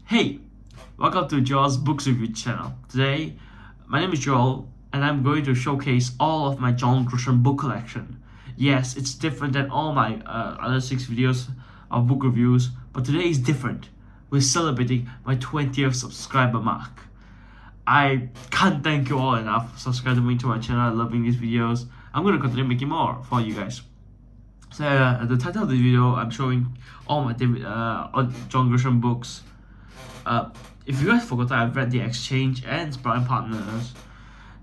Hey, welcome to Joel's Books Review channel. Today, my name is Joel, and I'm going to showcase all of my John Grisham book collection. Yes, it's different than all my other 6 videos of book reviews, but today is different. We're celebrating my 20th subscriber mark. I can't thank you all enough for subscribing to my channel and loving these videos. I'm going to continue making more for you guys. So the title of the video, I'm showing all my John Grisham books. If you guys forgot that, I've read The Exchange and Sparring Partners.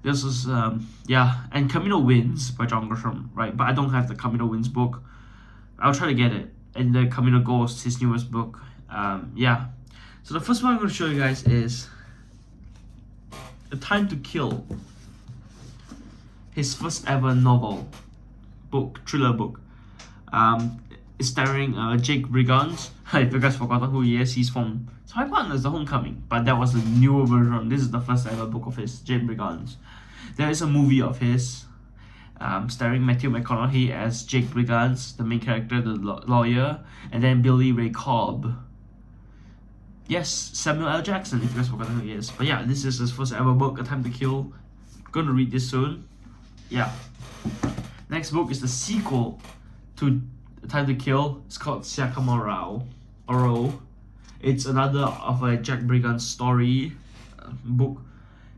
This is and Camino Wins by John Grisham, right? But I don't have the Camino Wins book. I'll try to get it. And the Camino Ghost, his newest book. So the first one I'm going to show you guys is A Time to Kill. His first ever novel book, thriller book. It's starring Jake Brigance. If you guys forgotten who he is, he's from Sparring Partners, The Homecoming, but that was the newer version. This is the first ever book of his, Jake Brigance. There is a movie of his, starring Matthew McConaughey as Jake Brigance, the main character, the lawyer, and then Billy Ray Cobb. Yes, Samuel L. Jackson, if you guys forgotten who he is. But yeah, this is his first ever book, A Time to Kill. Gonna read this soon. Yeah. Next book is the sequel to A Time to Kill. It's called Siakamoto. It's another of a Jack Brigance story book.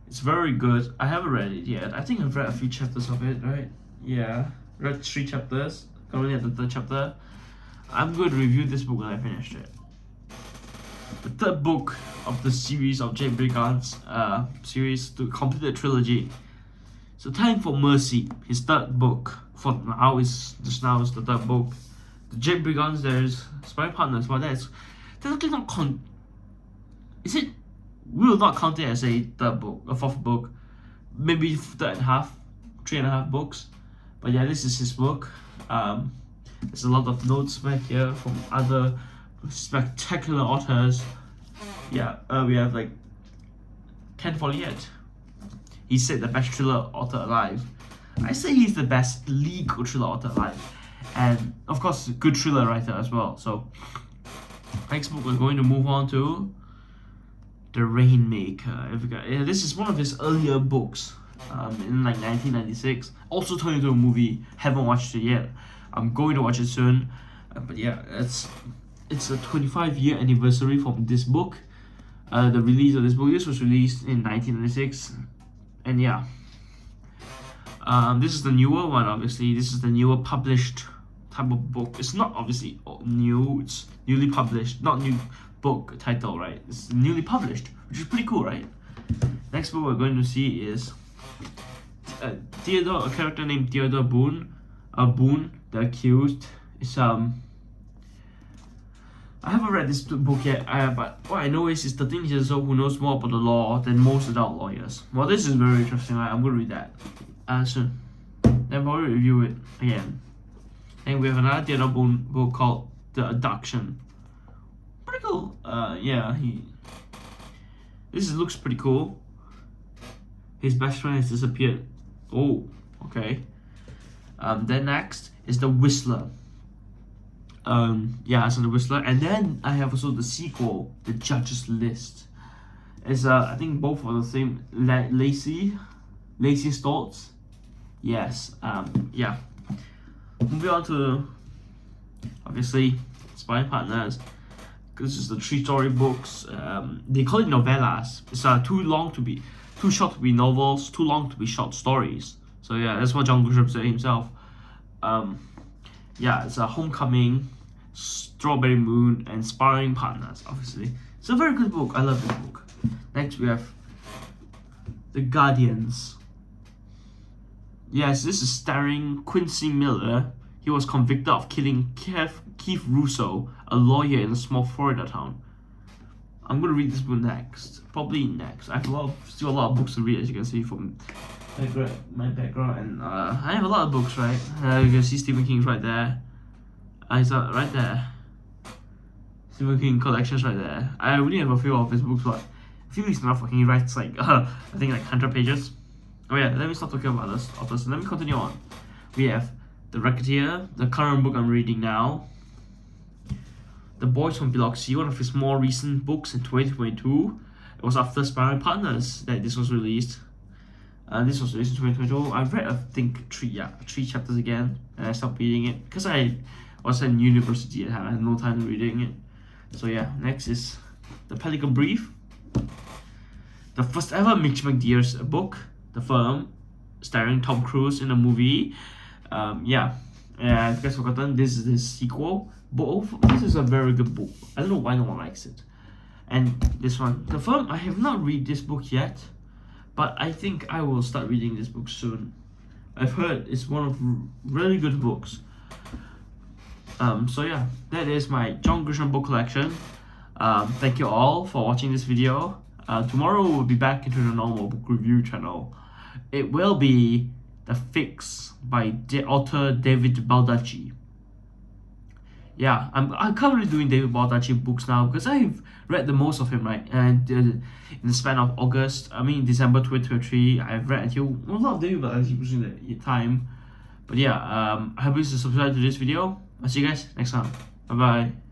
It's very good. I haven't read it yet. I think I've read a few chapters of it, right? Yeah, read 3 chapters. Currently at the 3rd chapter. I'm going to review this book when I finish it. The 3rd book of the series of Jake Brigance series to complete the trilogy. So Time for Mercy, his 3rd book. For now is the 3rd book. The Jake Brigance, there's Sparring Partners, but that's technically not we will not count it as a 3rd book, a 4th book, maybe 3.5 books. But yeah, this is his book. There's a lot of notes back here from other spectacular authors. Yeah, we have like Ken Follett. He said the best thriller author alive. I say he's the best legal thriller author alive, and of course, good thriller writer as well. So, next book we're going to move on to The Rainmaker. This is one of his earlier books, in like 1996. Also turned into a movie. Haven't watched it yet. I'm going to watch it soon. But yeah, it's a 25-year anniversary from this book. The release of this book. This was released in 1996, and yeah. This is the newer one, obviously. This is the newer published type of book. It's not obviously new, it's newly published, not new book title, right? It's newly published, which is pretty cool, right? Next book we're going to see is Theodore, a character named Theodore Boone. Boone, the accused. It's I haven't read this book yet, but what I know is he's 13 years old who knows more about the law than most adult lawyers. Well, this is very interesting, right? I'm going to read that soon. Then we'll review it again. And we have another Theodore Boone book called The Abduction. Pretty cool. This looks pretty cool. His best friend has disappeared. Oh, okay. Then next is The Whistler. So The Whistler, and then I have also the sequel, The Judge's List. It's I think both are the same. Lacey Stoltz. Yes. Moving on to obviously Sparring Partners. This is the 3 story books. They call it novellas. It's too short to be novels, too long to be short stories. So yeah, that's what John Grisham said himself. It's a Homecoming, Strawberry Moon, and Sparring Partners. Obviously, it's a very good book. I love this book. Next we have The Guardians. Yes, this is starring Quincy Miller. He was convicted of killing Keith Russo, a lawyer in a small Florida town. I'm gonna read this book next. Probably next. I have still a lot of books to read, as you can see from my background, and I have a lot of books, right? You can see Stephen King's right there. It's right there. Stephen King collections right there. I only have a few of his books, but a few is enough for him. He writes like I think like 100 pages. Oh yeah, let me stop talking about this authors. Let me continue on. We have The Racketeer, the current book I'm reading now. The The Boys from Biloxi, one of his more recent books in 2022. It was after Spiral Partners that this was released. This was released in 2022. I read, I think, three chapters again, and I stopped reading it because I was in university and I had no time reading it. So yeah, next is The Pelican Brief, the first ever Mitch McDear's book, The Firm, starring Tom Cruise in a movie. If you guys forgotten, this is the sequel. This is a very good book. I don't know why no one likes it. And this one, The Firm, I have not read this book yet, but I think I will start reading this book soon. I've heard it's one of really good books. So yeah, that is my John Grisham book collection. Thank you all for watching this video. Tomorrow we'll be back into the normal book review channel. It will be The Fix by author David Baldacci. Yeah, I'm currently doing David Baldacci books now because I've read the most of him, right? And in the span of December 2023, I've read until a lot of David Baldacci books in the time. But yeah, I hope you subscribe to this video. I'll see you guys next time. Bye bye.